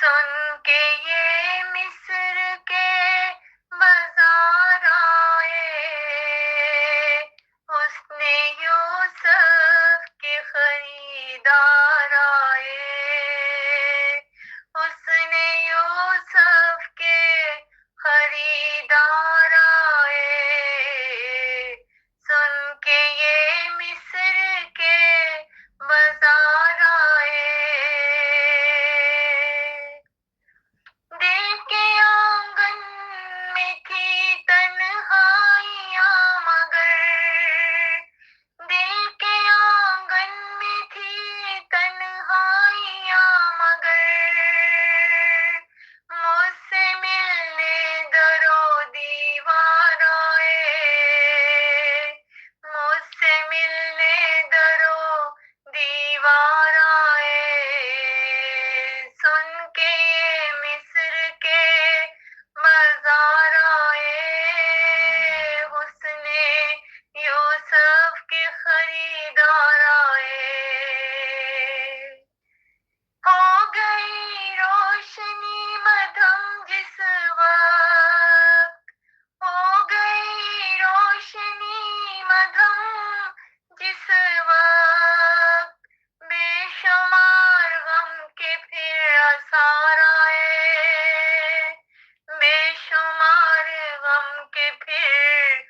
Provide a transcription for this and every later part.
سن کے یہ مصر کے بازار آئے، حسن یوسف کے خریدار آئے، حسن یوسف کے خریدار آئے، سن کے یہ مصر کے بازار آئے، دل کے آنگن میں تھی تنہائیاں مگر، دل کے آنگن میں تھی تنہائیاں مگر، مجھ سے ملنے در و دیوار آئے، مجھ سے ملنے در و دیوار آئے، سن کے یہ مصر کے بازار آئے، حسن یوسف کے خریدار آئے، ہو گئی روشنی مدھم جس وقت، ہو گئی روشنی مدھم جس وقت، بے شمار غم کے پھر آثار آئے، بے شمار غم کے پھر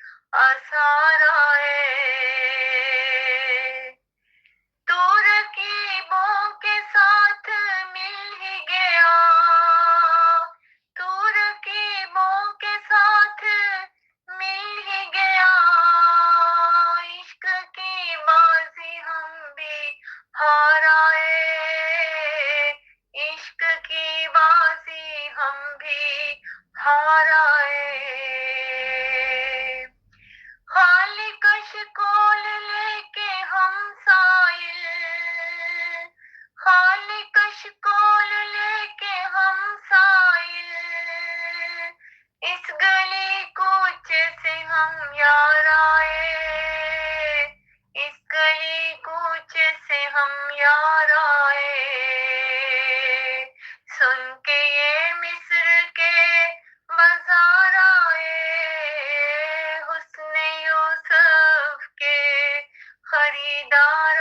آثار آئے، تو رقیبوں کے ساتھ مل ہی گیا، تو رقیبوں کے ساتھ مل ہی گیا، عشق کی بازی ہم بھی ہار آئے، عشق کی بازی ہم بھی ہار آئے، خالق اشکول لے کے ہم سائل، خالق اشکول لے کے ہم سائل، اس گلی کوچے سے ہم یار آئے، اس گلی کوچے سے ہم یار آئے، سن کے یہ مصر کے بازار آئے، حسن یوسف کے خریدار